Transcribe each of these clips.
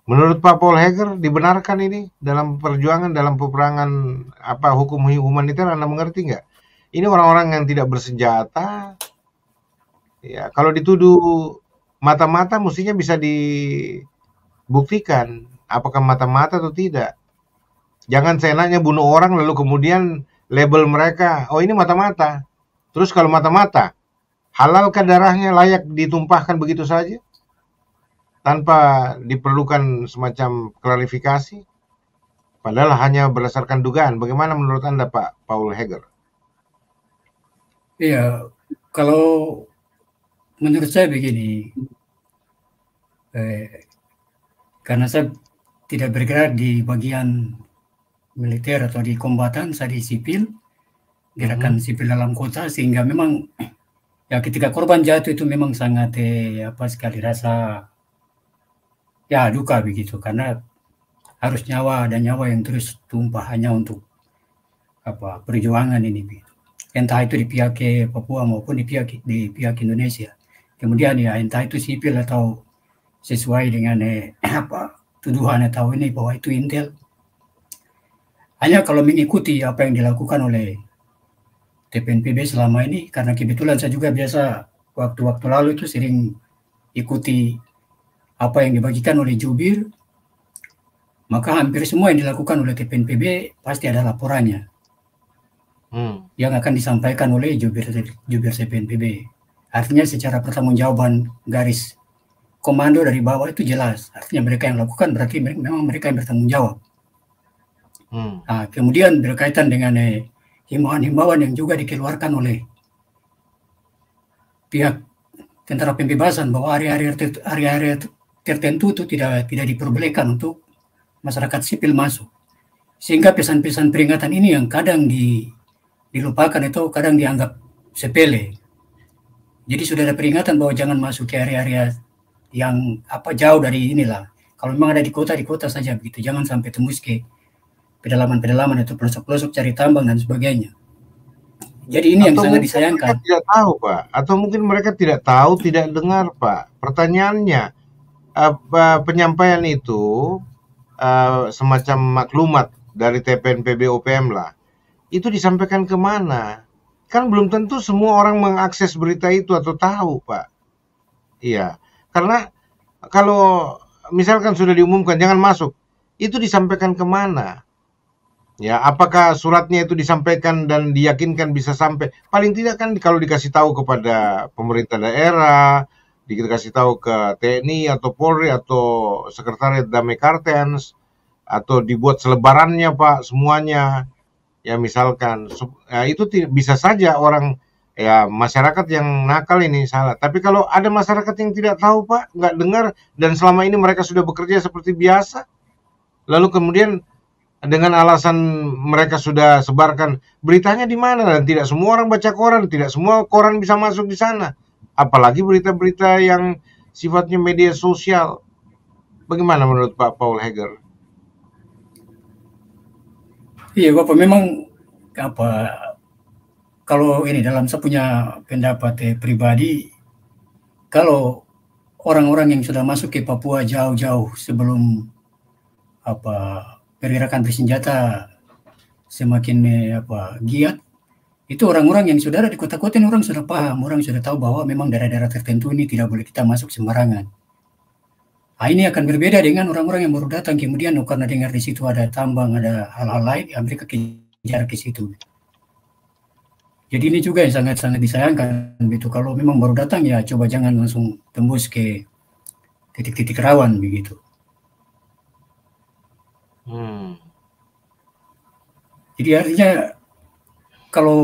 Menurut Pak Paul Heger, dibenarkan ini dalam perjuangan dalam peperangan apa hukum humaniter, Anda mengerti nggak? Ini orang-orang yang tidak bersenjata, ya kalau dituduh mata-mata mestinya bisa dibuktikan apakah mata-mata atau tidak. Jangan seenaknya bunuh orang lalu kemudian label mereka, oh ini mata-mata. Terus kalau mata-mata, halalkah darahnya layak ditumpahkan begitu saja tanpa diperlukan semacam klarifikasi? Padahal hanya berdasarkan dugaan. Bagaimana menurut Anda, Pak Paul Heger? Iya, kalau menurut saya begini, eh, karena saya tidak bergerak di bagian militer atau di kombatan, saya di sipil, gerakan Mhm. sipil dalam kota, sehingga memang ya ketika korban jatuh itu memang sangat apa sekali rasa ya duka begitu, karena harus nyawa dan nyawa yang terus tumpah hanya untuk apa perjuangan ini, entah itu di pihak Papua maupun di pihak Indonesia. Kemudian ya entah itu sipil atau sesuai dengan apa tuduhan atau ini bahwa itu intel. Hanya kalau mengikuti apa yang dilakukan oleh TPNPB selama ini, karena kebetulan saya juga biasa waktu-waktu lalu itu sering ikuti apa yang dibagikan oleh jubir, maka hampir semua yang dilakukan oleh TPNPB pasti ada laporannya Hmm. yang akan disampaikan oleh jubir TPNPB. Artinya secara pertanggungjawaban garis komando dari bawah itu jelas. Artinya mereka yang lakukan berarti memang mereka yang bertanggung jawab. Hmm. Nah, kemudian berkaitan dengan himbauan-himbauan yang juga dikeluarkan oleh pihak tentara pembebasan bahwa area-area tertentu itu tidak diperbolehkan untuk masyarakat sipil masuk. Sehingga pesan-pesan peringatan ini yang kadang dilupakan atau kadang dianggap sepele. Jadi sudah ada peringatan bahwa jangan masuk ke area-area yang apa jauh dari inilah. Kalau memang ada di kota saja begitu. Jangan sampai tembus ke pedalaman-pedalaman atau pelosok-pelosok cari tambang dan sebagainya. Jadi ini yang Atau sangat mungkin mereka disayangkan. tidak tahu, Pak. Atau mungkin mereka tidak tahu, tidak dengar, Pak. Pertanyaannya, apa penyampaian itu semacam maklumat dari TPNPB OPM lah. Itu disampaikan ke mana? Kan belum tentu semua orang mengakses berita itu atau tahu, Pak. Iya. Karena kalau misalkan sudah diumumkan jangan masuk, itu disampaikan ke mana? Ya, apakah suratnya itu disampaikan dan diyakinkan bisa sampai? Paling tidak kan kalau dikasih tahu kepada pemerintah daerah, dikasih tahu ke TNI atau Polri atau Sekretariat Damai Kartens, atau dibuat selebarannya Pak semuanya. Ya misalkan, ya, itu bisa saja orang ya masyarakat yang nakal ini salah. Tapi kalau ada masyarakat yang tidak tahu Pak, nggak dengar dan selama ini mereka sudah bekerja seperti biasa, lalu kemudian dengan alasan mereka sudah sebarkan beritanya di mana dan tidak semua orang baca koran, tidak semua koran bisa masuk di sana. Apalagi berita-berita yang sifatnya media sosial. Bagaimana menurut Pak Paul Heger? Iya, Bapak memang apa kalau ini dalam saya punya pendapat pribadi, kalau orang-orang yang sudah masuk ke Papua jauh-jauh sebelum apa pergerakan bersenjata semakin apa giat, itu orang-orang yang sudah ada di kota-kota ini orang sudah paham, orang sudah tahu bahwa memang daerah-daerah tertentu ini tidak boleh kita masuk sembarangan. Nah, ini akan berbeda dengan orang-orang yang baru datang kemudian karena dengar di situ ada tambang, ada hal-hal lain, ya mereka kejar ke situ. Jadi ini juga yang sangat-sangat disayangkan gitu. Kalau memang baru datang ya coba jangan langsung tembus ke titik-titik rawan begitu. Hmm. Jadi artinya kalau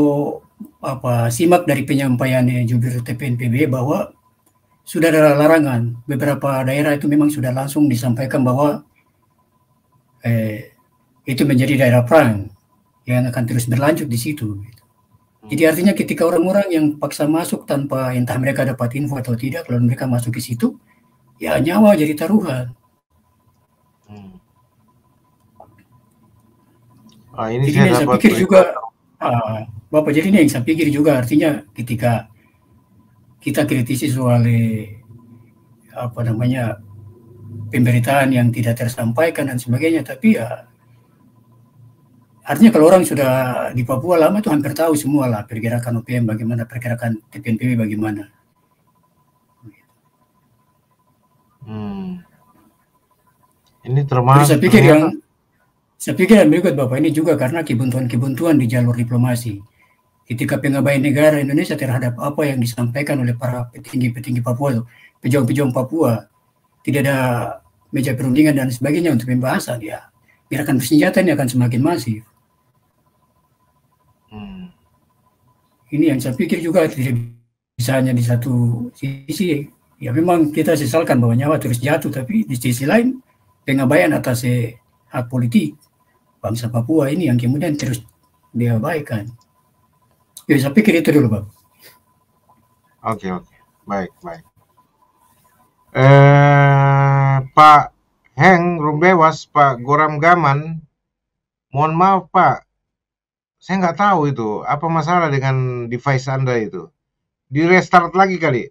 apa simak dari penyampaian jubir TPNPB bahwa sudah ada larangan, beberapa daerah itu memang sudah langsung disampaikan bahwa itu menjadi daerah perang yang akan terus berlanjut di situ. Jadi Hmm. artinya ketika orang-orang yang paksa masuk tanpa entah mereka dapat info atau tidak, kalau mereka masuk ke situ, ya nyawa jadi taruhan. Hmm. Ah, ini Jadi ini saya yang saya dapat pikir berita. juga, Bapak, jadi ini yang saya pikir juga artinya ketika kita kritisi soal apa namanya pemberitaan yang tidak tersampaikan dan sebagainya. Tapi ya artinya kalau orang sudah di Papua lama itu hampir tahu semua lah pergerakan OPM bagaimana, pergerakan TPNPB bagaimana. Ini Terus termasuk saya pikir yang berikut Bapak, ini juga karena kebuntuan-kebuntuan di jalur diplomasi. Ketika pengabaian negara Indonesia terhadap apa yang disampaikan oleh para petinggi-petinggi Papua, pejuang-pejuang Papua, tidak ada meja perundingan dan sebagainya untuk pembahasan, ya gerakan bersenjata ini akan semakin masif. Ini yang saya pikir juga tidak bisa hanya di satu sisi. Ya memang kita sesalkan bahwa nyawa terus jatuh, tapi di sisi lain pengabaian atas hak politik bangsa Papua ini yang kemudian terus diabaikan. Ya, saya pikir itu dulu, Pak. Oke. Baik. Pak Heng Rumbewas, Pak Goram Gaman, mohon maaf Pak, saya nggak tahu itu apa masalah dengan device Anda itu. Di restart lagi kali.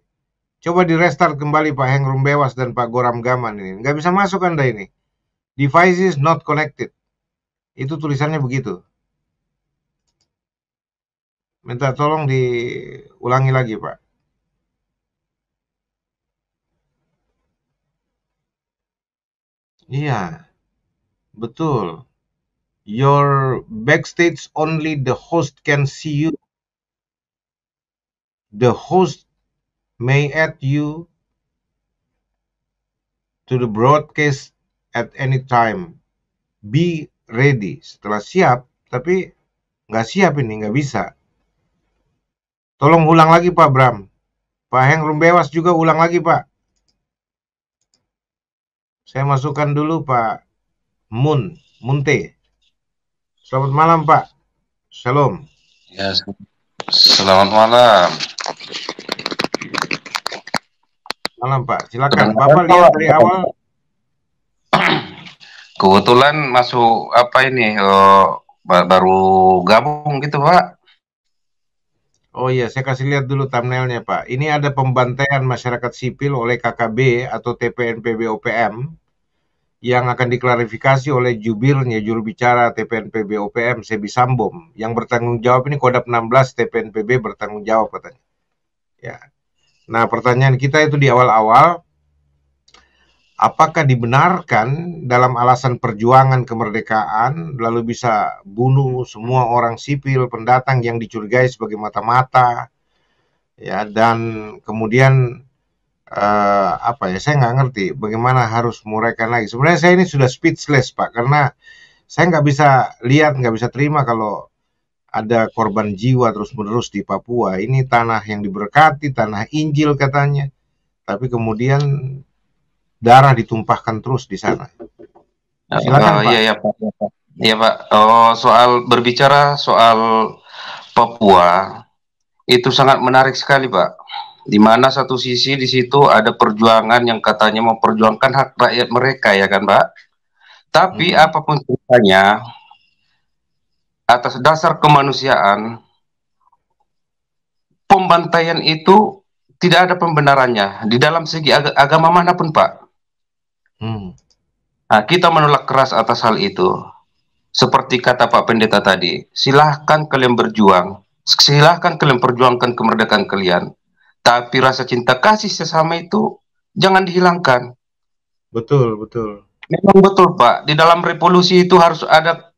Coba di restart kembali Pak Heng Rumbewas dan Pak Goram Gaman ini. Nggak bisa masuk Anda ini. Device is not connected. Itu tulisannya begitu. Minta tolong diulangi lagi Pak. Iya, betul. Your backstage only the host can see you. The host may add you to the broadcast at any time. Be ready. Setelah siap, tapi nggak siap ini, nggak bisa. Tolong ulang lagi Pak Bram. Pak Heng Rumbewas juga ulang lagi Pak. Saya masukkan dulu Pak Munte. Selamat malam Pak. Shalom. Ya, selamat malam. Malam Pak. Silakan. Bapak lihat dari awal. Kebetulan masuk apa ini baru gabung gitu Pak. Oh iya, saya kasih lihat dulu thumbnailnya Pak. Ini ada pembantaian masyarakat sipil oleh KKB atau TPNPB OPM yang akan diklarifikasi oleh jubirnya, juru bicara TPNPB OPM, Sebi Sambom, yang bertanggung jawab ini Kodap 16 TPNPB bertanggung jawab katanya. Ya. Nah, pertanyaan kita itu di awal-awal, apakah dibenarkan dalam alasan perjuangan kemerdekaan lalu bisa bunuh semua orang sipil pendatang yang dicurigai sebagai mata-mata, ya, dan kemudian saya nggak ngerti bagaimana harus menguraikan lagi. Sebenarnya saya ini sudah speechless Pak, karena saya nggak bisa lihat, nggak bisa terima kalau ada korban jiwa terus-menerus di Papua. Ini tanah yang diberkati, tanah Injil katanya, tapi kemudian darah ditumpahkan terus di sana. Silakan Pak. Iya Pak. Iya Pak. Berbicara soal Papua itu sangat menarik sekali Pak. Di mana satu sisi di situ ada perjuangan yang katanya memperjuangkan hak rakyat mereka ya kan Pak. Tapi apapun ceritanya, atas dasar kemanusiaan, pembantaian itu tidak ada pembenarannya di dalam segi agama manapun Pak. Nah, kita menolak keras atas hal itu. Seperti kata Pak Pendeta tadi, silahkan kalian berjuang, silahkan kalian perjuangkan kemerdekaan kalian. Tapi rasa cinta kasih sesama itu jangan dihilangkan. Betul. Memang betul Pak, di dalam revolusi itu harus ada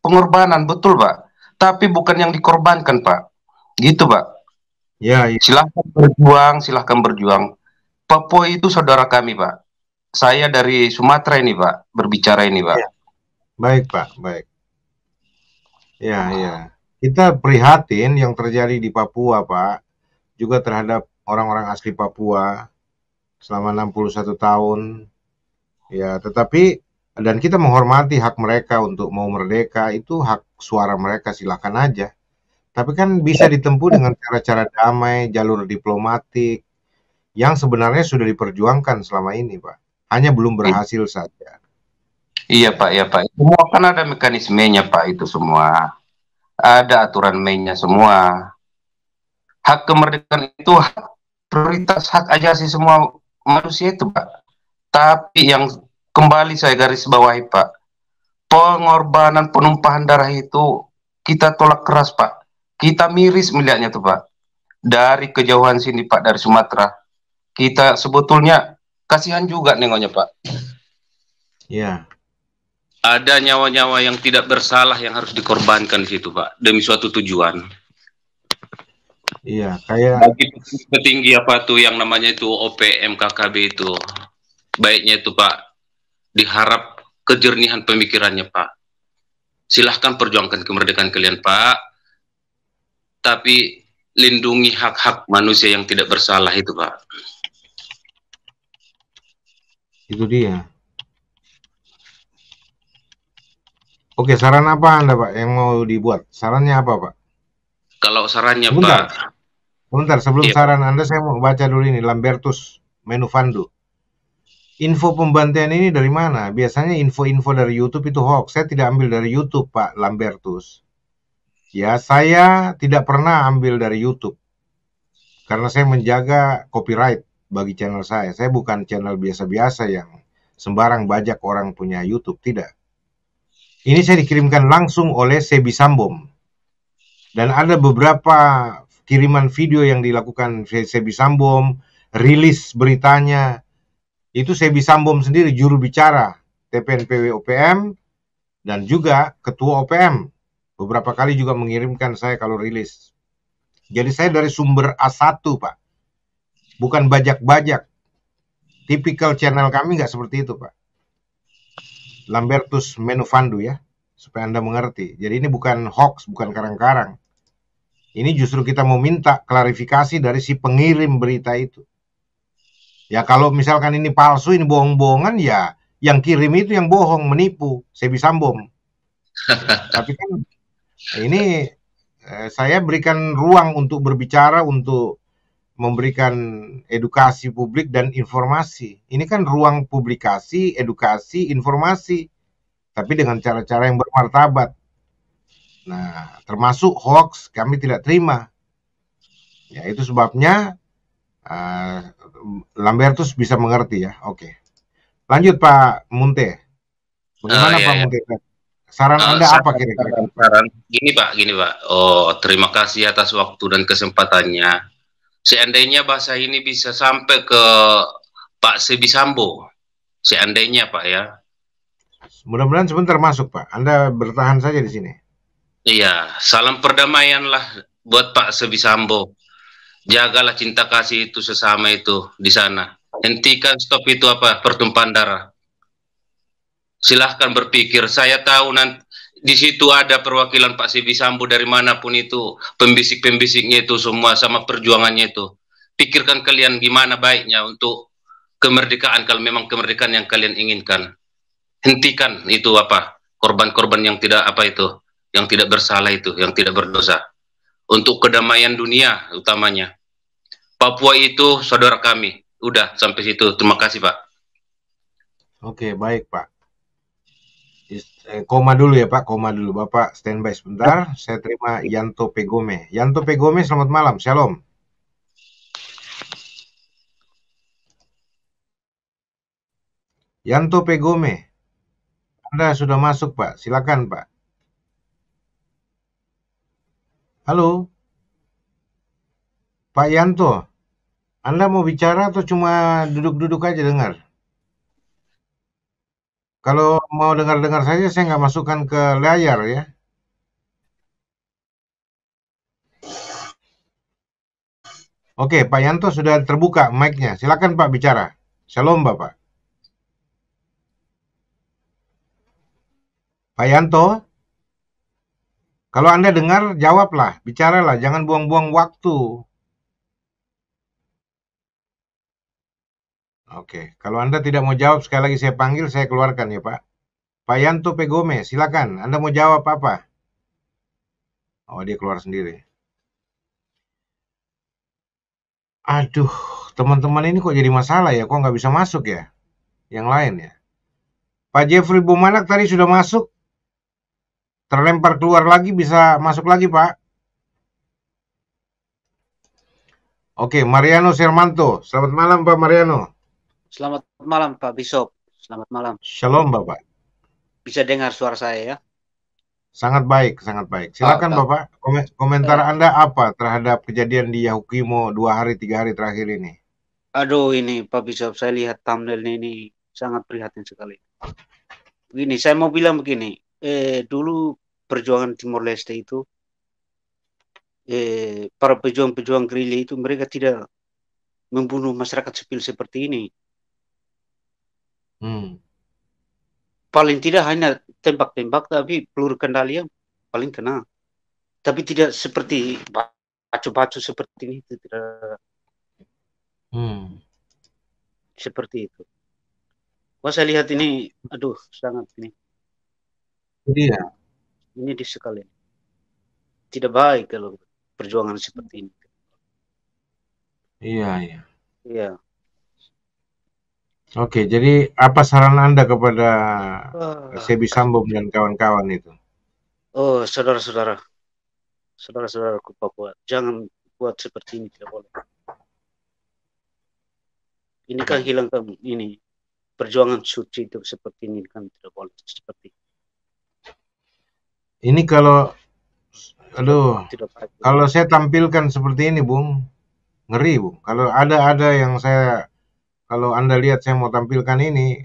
pengorbanan, betul Pak. Tapi bukan yang dikorbankan Pak. Gitu Pak. Ya. Silahkan berjuang. Papua itu saudara kami Pak. Saya dari Sumatera ini Pak, berbicara ini Pak. Ya. Baik Pak, baik. Ya. Kita prihatin yang terjadi di Papua Pak, juga terhadap orang-orang asli Papua selama 61 tahun. Ya, tetapi dan kita menghormati hak mereka untuk mau merdeka, itu hak suara mereka, silakan aja. Tapi kan bisa ditempuh dengan cara-cara damai, jalur diplomatik yang sebenarnya sudah diperjuangkan selama ini, Pak. Hanya belum berhasil saja. Iya Pak. Semua kan ada mekanismenya Pak, itu semua. Ada aturan mainnya semua. Hak kemerdekaan itu hak prioritas, hak asasi semua manusia itu Pak. Tapi yang kembali saya garis bawahi, Pak, pengorbanan penumpahan darah itu kita tolak keras, Pak. Kita miris melihatnya tuh, Pak. Dari kejauhan sini, Pak, dari Sumatera. Kita sebetulnya kasihan juga nengoknya, Pak. Ya, Ada nyawa-nyawa yang tidak bersalah yang harus dikorbankan di situ, Pak, demi suatu tujuan. iya, kayak Bagi petinggi apa tuh yang namanya itu OPM KKB itu, baiknya itu, Pak, diharap kejernihan pemikirannya, Pak. Silahkan perjuangkan kemerdekaan kalian, Pak, tapi lindungi hak-hak manusia yang tidak bersalah itu, Pak. itu dia. Oke, saran apa Anda, Pak, yang mau dibuat? Sarannya apa, Pak? Kalau sarannya, Sebentar, Pak, sebentar. Sebelum iya, saran Anda, saya mau baca dulu ini, Lambertus Menufando. Info pembantaian ini dari mana? Biasanya info-info dari YouTube itu hoax. Saya tidak ambil dari YouTube, Pak Lambertus. Ya, saya tidak pernah ambil dari YouTube. Karena saya menjaga copyright bagi channel saya. Saya bukan channel biasa-biasa yang sembarang bajak orang punya YouTube. Tidak. Ini saya dikirimkan langsung oleh Sebi Sambom. Dan ada beberapa kiriman video yang dilakukan Sebi Sambom, rilis beritanya. Itu Sebi Sambom sendiri, juru bicara TPNPB OPM, dan juga ketua OPM. Beberapa kali juga mengirimkan saya kalau rilis. Jadi saya dari sumber A1, Pak. Bukan bajak-bajak. Tipikal channel kami nggak seperti itu, Pak. Lambertus Menufando ya, supaya Anda mengerti. Jadi ini bukan hoax, bukan karang-karang. Ini justru kita mau minta klarifikasi dari si pengirim berita itu. Ya kalau misalkan ini palsu, ini bohong-bohongan, ya yang kirim itu yang bohong, menipu, Sebi Sambom. Tapi kan ini saya berikan ruang untuk berbicara, untuk memberikan edukasi publik dan informasi. Ini kan ruang publikasi, edukasi, informasi, tapi dengan cara-cara yang bermartabat. Nah, termasuk hoax kami tidak terima. Ya, itu sebabnya Lambertus bisa mengerti ya. Oke. Lanjut Pak Munte. Bagaimana Pak iya. Munte? Saran Anda apa kira-kira? Saran, gini Pak. Oh, terima kasih atas waktu dan kesempatannya. Seandainya bahasa ini bisa sampai ke Pak Sebi Sambo, seandainya Pak ya. Mudah-mudahan sebentar masuk Pak. Anda bertahan saja di sini. Iya, salam perdamaian lah buat Pak Sebi Sambo. Jagalah cinta kasih itu sesama itu di sana. Hentikan stop itu apa pertumpahan darah. Silahkan berpikir. Saya tahu nanti di situ ada perwakilan Pak Sebi Sambo dari manapun itu, pembisik-pembisiknya itu semua sama perjuangannya itu. Pikirkan kalian gimana baiknya untuk kemerdekaan kalau memang kemerdekaan yang kalian inginkan. Hentikan itu apa korban-korban yang tidak apa itu, yang tidak bersalah itu, yang tidak berdosa. Untuk kedamaian dunia utamanya. Papua itu saudara kami. Udah sampai situ. Terima kasih Pak. Oke, baik Pak. Koma dulu ya Pak, koma dulu. Bapak standby sebentar. Saya terima Yanto Pegome. Yanto Pegome, selamat malam. Shalom. Yanto Pegome. Anda sudah masuk Pak. Silakan Pak. Halo. Pak Yanto. Anda mau bicara atau cuma duduk-duduk aja dengar? Kalau mau dengar-dengar saja, saya nggak masukkan ke layar ya. Oke, Pak Yanto sudah terbuka mic-nya. Silakan Pak bicara. Shalom Bapak. Pak Yanto, kalau Anda dengar, jawablah, bicaralah, jangan buang-buang waktu. Oke, kalau Anda tidak mau jawab, sekali lagi saya panggil, saya keluarkan ya Pak. Pak Yanto Pegome, silakan. Anda mau jawab apa? Oh, dia keluar sendiri. Aduh, teman-teman ini kok jadi masalah ya? Kok nggak bisa masuk ya? Yang lain ya? Pak Jeffrey Bumanak tadi sudah masuk. Terlempar keluar lagi, bisa masuk lagi Pak. Oke, Mariano Sermanto. Selamat malam Pak Mariano. Selamat malam Pak Bishop. Selamat malam. Shalom Bapak. Bisa dengar suara saya ya? Sangat baik, sangat baik. Silakan Pak. Bapak, komentar Anda apa terhadap kejadian di Yahukimo 2 hari 3 hari terakhir ini? Aduh, ini Pak Bishop, saya lihat thumbnailnya ini sangat prihatin sekali. Begini, saya mau bilang begini. Dulu perjuangan Timor Leste itu, para pejuang-pejuang gerilya itu mereka tidak membunuh masyarakat sipil seperti ini. Paling tidak hanya tembak-tembak, tapi peluru kendali yang paling kena. Tapi tidak seperti bacu-bacu seperti ini, itu tidak seperti itu. Wah, saya lihat ini, aduh, sangat ini. Iya. Ini di sekali. Tidak baik kalau perjuangan seperti ini. Iya. Iya. Oke, jadi apa saran Anda kepada Sebi Sambo dan kawan-kawan itu? Oh, saudara-saudaraku Papua, jangan buat seperti ini, tidak boleh. Ini kan hilangkan ini perjuangan suci itu seperti ini kan tidak boleh seperti. Ini kalau kalau saya tampilkan seperti ini, Bung, ngeri, Bung. Kalau ada yang kalau Anda lihat saya mau tampilkan ini,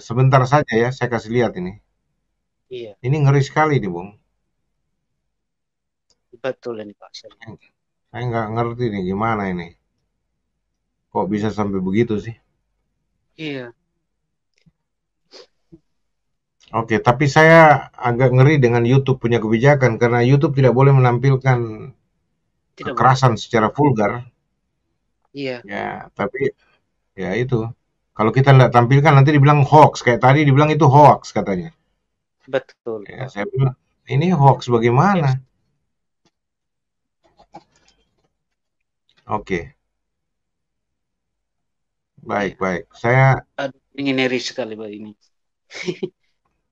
sebentar saja ya, saya kasih lihat ini. Iya. Ini ngeri sekali nih, Bung. Betul ini Pak. Saya nggak ngerti nih gimana ini. Kok bisa sampai begitu sih? Iya. Oke, tapi saya agak ngeri dengan YouTube punya kebijakan karena YouTube tidak boleh menampilkan kekerasan secara vulgar. Iya. Ya, tapi ya itu. Kalau kita nggak tampilkan nanti dibilang hoax. Kayak tadi dibilang itu hoax katanya. Betul. Ya, saya bilang ini hoax bagaimana? Oke. Baik. Saya ingin ngeri sekali Pak ini.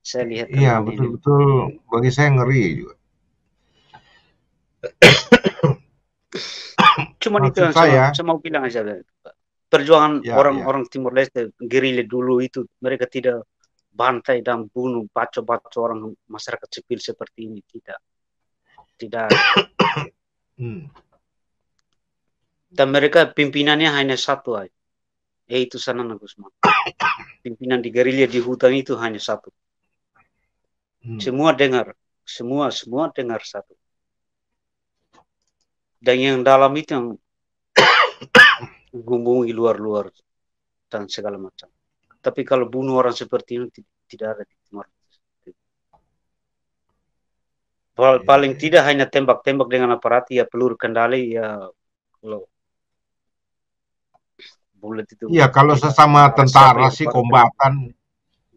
Saya lihat. Iya, betul-betul bagi saya ngeri juga. Cuma itu yang saya mau bilang aja. Perjuangan orang-orang Timor Leste gerilya dulu itu mereka tidak bantai dan bunuh baca-baca orang masyarakat sipil seperti ini, tidak. Dan mereka pimpinannya hanya satu aja, yaitu Sanana Gusman. Pimpinan di gerilya di hutan itu hanya satu. Semua dengar satu. Dan yang dalam itu yang menghubungi luar dan segala macam. Tapi kalau bunuh orang seperti ini tidak ada di Timor. Paling tidak hanya tembak-tembak dengan aparat ya, peluru kendali ya, kalau bulat itu. Iya, kalau sesama tentara sih kombatan.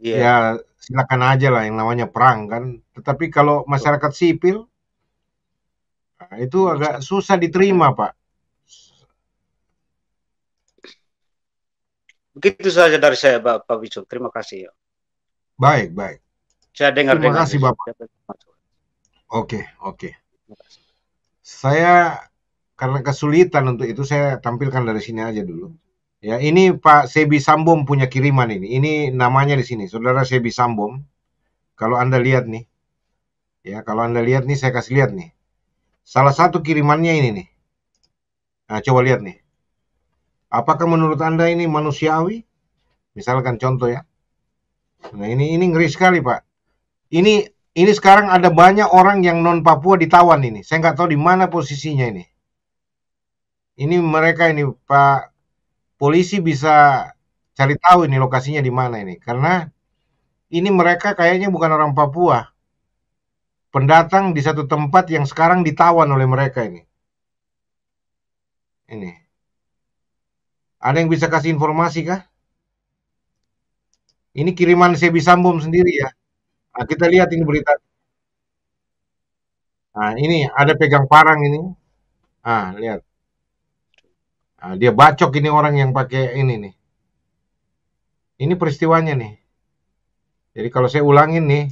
Ya silakan aja lah yang namanya perang kan. Tetapi kalau masyarakat sipil itu agak susah diterima, Pak. Begitu saja dari saya, Pak Bishop. Terima kasih ya. Baik. Saya dengar. Terima kasih, Bapak. Oke. Saya karena kesulitan untuk itu saya tampilkan dari sini aja dulu. Ya, ini Pak Sebi Sambom punya kiriman ini. Ini namanya di sini, Saudara Sebi Sambom. Kalau Anda lihat nih. Ya, kalau Anda lihat nih, saya kasih lihat nih. Salah satu kirimannya ini nih. Nah, coba lihat nih. Apakah menurut Anda ini manusiawi? Misalkan contoh ya. Nah, ini ngeri sekali, Pak. Ini sekarang ada banyak orang yang non Papua ditawan ini. Saya nggak tahu di mana posisinya ini. Ini mereka ini, Pak. Polisi bisa cari tahu ini lokasinya di mana ini. Karena ini mereka kayaknya bukan orang Papua. Pendatang di satu tempat yang sekarang ditawan oleh mereka ini. Ini. Ada yang bisa kasih informasi kah? Ini kiriman Sebi Sambom sendiri ya. Nah, kita lihat ini berita. Nah, ini ada pegang parang ini. Ah, lihat. Nah, dia bacok ini orang yang pakai ini nih. Ini peristiwanya nih. Jadi kalau saya ulangin nih,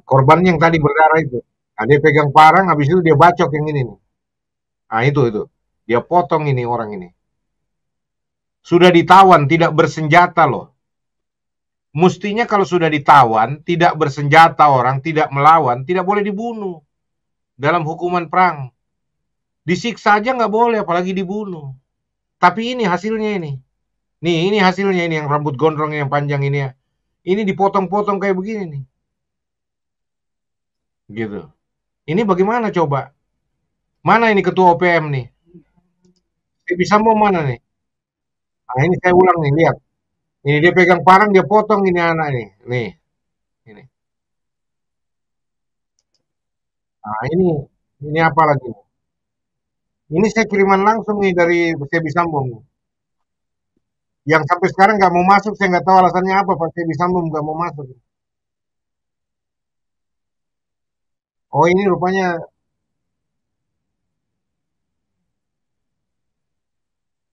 korban yang tadi berdarah itu, nah, dia pegang parang, habis itu dia bacok yang ini nih. Nah itu, dia potong ini orang ini. Sudah ditawan, tidak bersenjata loh. Mestinya kalau sudah ditawan, tidak bersenjata orang, tidak melawan, tidak boleh dibunuh. Dalam hukuman perang. Disiksa aja nggak boleh, apalagi dibunuh. Tapi ini hasilnya ini. Nih, ini hasilnya ini yang rambut gondrong yang panjang ini ya. Ini dipotong-potong kayak begini nih. Gitu. Ini bagaimana coba? Mana ini ketua OPM nih? Bisa mau mana nih? Nah, ini saya ulang nih, lihat. Ini dia pegang parang, dia potong ini anak nih. Nih, ini. Nah, ini apa lagi? Ini saya kiriman langsung nih dari Sebi Sambo. Yang sampai sekarang nggak mau masuk, saya nggak tahu alasannya apa Pak Sebi Sambo nggak mau masuk. Oh, ini rupanya